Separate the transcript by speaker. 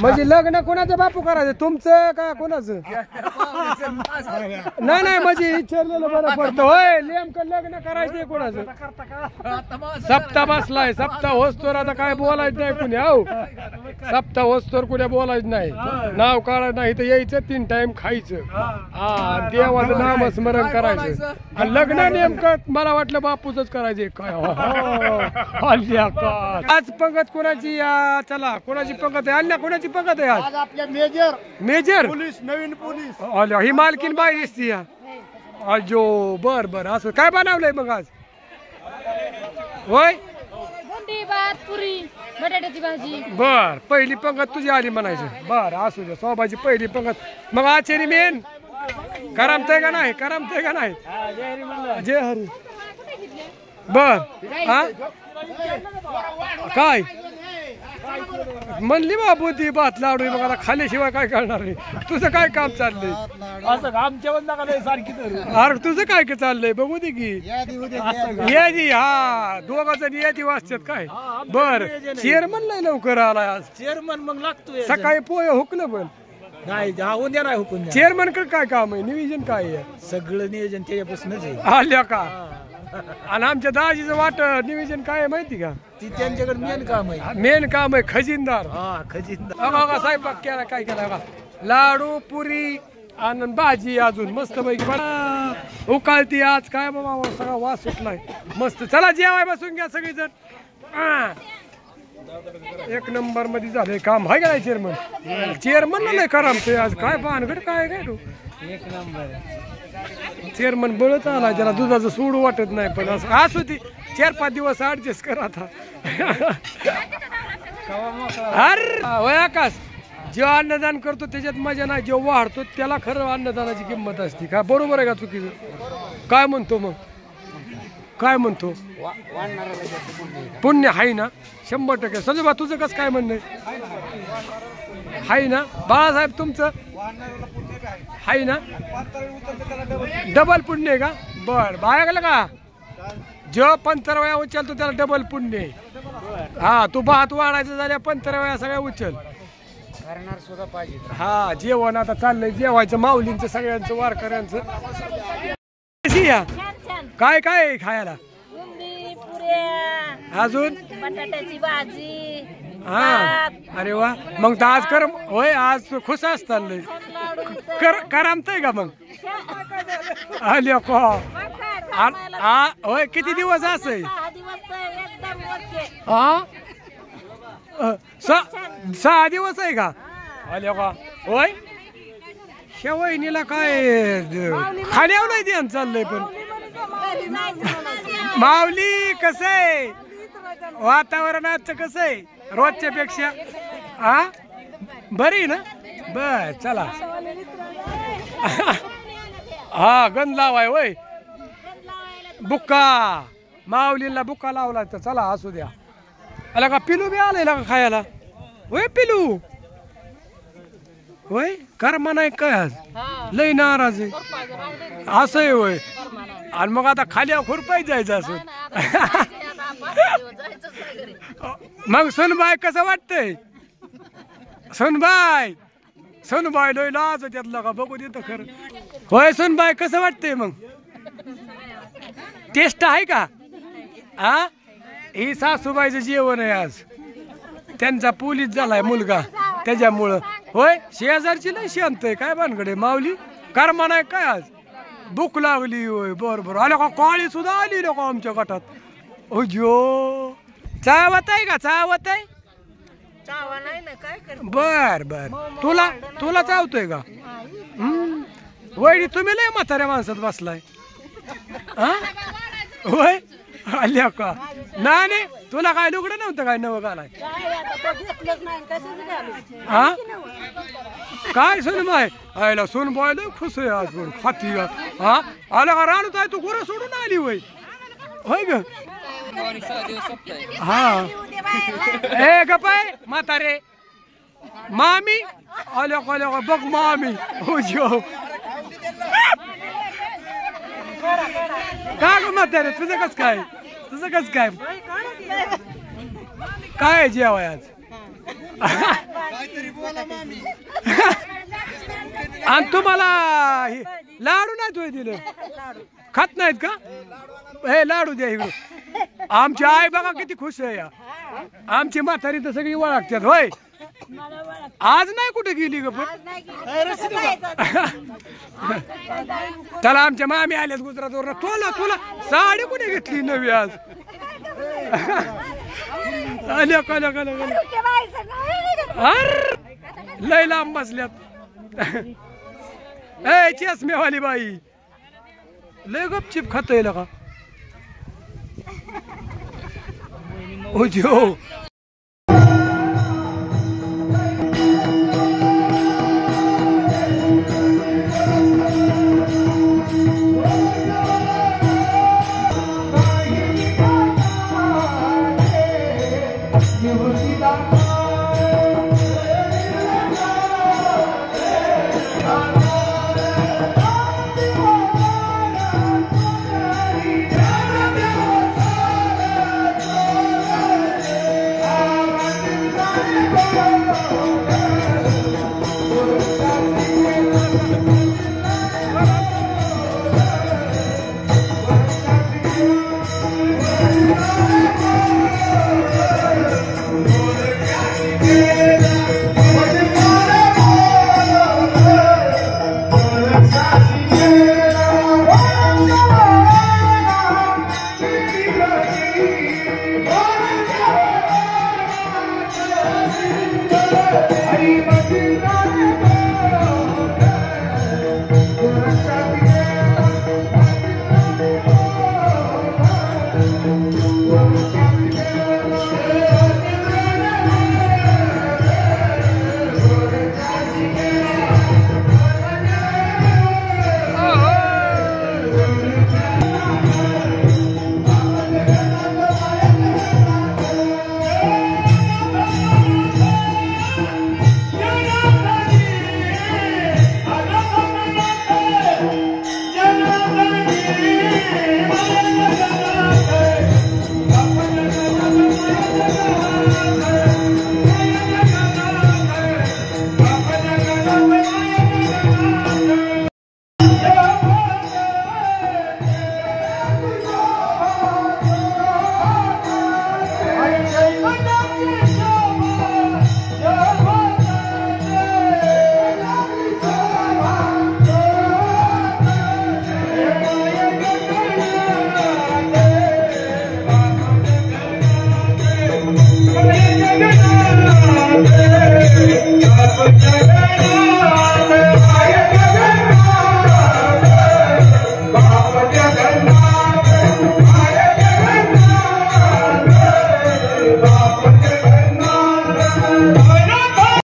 Speaker 1: म्हणजे लग्न कोणाचं बापू करायचं तुमचं का कोणाचं नाही नाही म्हणजे विचारलेलं बरं पडतं होय नेमकं लग्न करायचंय कोणाचं सप्ताह बसलाय सप्ताह होस्तोर आता काय बोलायचं नाही कुणी हो सप्ताह होस्तोर कुणी बोलायचं नाही नाव काढायचं नाही तर यायचं 3 टाइम खायचं हा देवाचं नामस्मरण करायचं आणि लग्न नेमकं मला वाटलं बापूच करायचे काय आज पंगत कोणाची चला कोणाची पंगत आहे अन्या कोणाची पंगत आहे आज
Speaker 2: आपल्या मेजर
Speaker 1: मेजर
Speaker 2: पोलीस नवीन पोलीस
Speaker 1: आल्या ही मालकीन बाई दिसती अजो बर बर असं काय बनवलंय मग आज होय
Speaker 3: भेंडी भात पुरी बटाट्याची भाजी
Speaker 1: बर पहिली पंगत तुझी आली म्हणायचं बर असू द्या सोबाची पहिली पंगत मग आचारी मेन करमतय का नाही करमतय का नाही जय हरी बर हा काय म्हणली बाबू ती भात लाडू मग आता खाल्ल्याशिवाय काय करणार आहे तुझं काय काम चाललंय
Speaker 2: असं आमच्या नका सारखी
Speaker 1: अरे तुझं काय काय चाललंय बघू दे की यादी हा 2 जण यादी वाचतात काय बर चेअरमन नाही लवकर आलाय आज
Speaker 2: चेअरमन मग लागतोय
Speaker 1: सकाळी पोहे हुकलं पण
Speaker 2: नाही उद्या नाही हुकून
Speaker 1: चेअरमन कडे काय काम आहे नियोजन काय आहे
Speaker 2: सगळं नियोजन त्याच्यापासूनच आहे
Speaker 1: आल्या का आणि आमच्या दाजीचं वाट नियोजन काय आहे माहिती का
Speaker 2: ती त्यांच्याकडे मेन काम आहे
Speaker 1: मेन काम आहे खजिनदार
Speaker 2: हा खजिनदार
Speaker 1: बघा स्वयंपाक केला काय केला बघा लाडू पुरी आणि भाजी अजून मस्त पैकी उकाळती आज काय बाबा सगळा वास सुटलाय मस्त चला जेवाय बसून घ्या सगळीजण 1 नंबर मध्ये झालंय काम हाय का नाही चेअरमन चेअरमन नाही करामतोय आज काय भानगड काय काय तू
Speaker 2: 1 नंबर
Speaker 1: चेअरमन बळत आला ज्याला दुधाचं सोडू वाटत नाही पण असं असू ती 4-5 दिवस ऍडजस्ट कर आता अरे होय आकाश जेव्हा अन्नदान करतो त्याच्यात मजा नाही जेव्हा वाढतो त्याला खरं अन्नदानाची किंमत असते का बरोबर आहे का चुकीचं काय म्हणतो मग काय म्हणतो पुण्य हाय ना 100% सजोबा तुझं कसं काय म्हणणं हाय ना बाळासाहेब तुमचं हाय ना डबल पुण्य आहे का बर बाया गेलं का जेव्हा 15 वेळा उचलतो त्याला डबल पुण्य आहे हा तू भात वाढायचं झाल्या 15 वेळा सगळ्या उचल
Speaker 2: करणार सुद्धा पाहिजे
Speaker 1: हा जेवण आता चाललंय जेवायचं माऊलींचं सगळ्यांचं वारकऱ्यांचं काय काय खायला
Speaker 3: बुंदी पुऱ्या
Speaker 1: अजून
Speaker 3: बटाट्याची भाजी
Speaker 1: हा अरे वा मग तर आज कर होय आज खुश असताल करामतय का मग आली होय किती दिवस असे 6 दिवस आहे का आले का होय शेवईनीला काय खाण्यावर नाही ध्यान चाललंय पण माऊली कसं आहे वातावरण आजचं कसं आहे रोजच्या पेक्षा हा बरी ना बर चला हा गंध लावाय वय बुक्का माऊलीला बुक्का लावला तर चला असू द्या आला का पिलू बी आलाय का खायला होय पिलू होय कर्मा नाही काय आज लय नाराज आहे असं आहे होय आणि मग आता खाली खुरपाय जायचं असं मग सोनबाई कसं वाटतंय सोनबाई लय लाज त्यातलं का बघू देत खरं होय सोनबाई कसं वाटतंय मग टेस्ट आहे का हा ही सासूबाईचं जेवण आहे आज त्यांचा पोलीस झालाय मुलगा त्याच्यामुळं होय शेजारची लय शांत आहे काय भानगडे माऊली कर्मा नाही काय आज भूक लागली होय बरोबर आल्या का काळी सुद्धा आली लोक आमच्या गटात अजो चावत आहे का चावत आहे बर बर तुला चावतोय का वैडी तुम्ही लय म्हाताऱ्या माणसात बसलाय होय आल्या का नाही तुला काय लुगडं नव्हतं काय नवं घालाय हा काय सोनबाई आयला सोनबाई लय खुश आहे आज पण खाती हा आला का राणूत आहे तू गुरं सोडून आली होय होय ग हा ए गपाय म्हातारे मामी आल्या का बघ मामी हो जो का ग म्हातारे तुझं कस काय काय जेवाय आज आणि तुम्हाला हे लाडू नाही तुझे दिलं खात नाहीत का हे लाडू द्या इकडे आमची आई बघा किती खुश आहे या आमची म्हातारी तर सगळी ओळखतात होय आज नाही कुठे गेली ग त्याला आमच्या मामी आल्यात गुजरातवर तुला तुला साडी कुठे घेतली नवी आज आल्या कला कला लय लांब बसल्यात ए चष्मेवाली बाई लय गपचिप खात येईल का हो जो
Speaker 4: Yeah.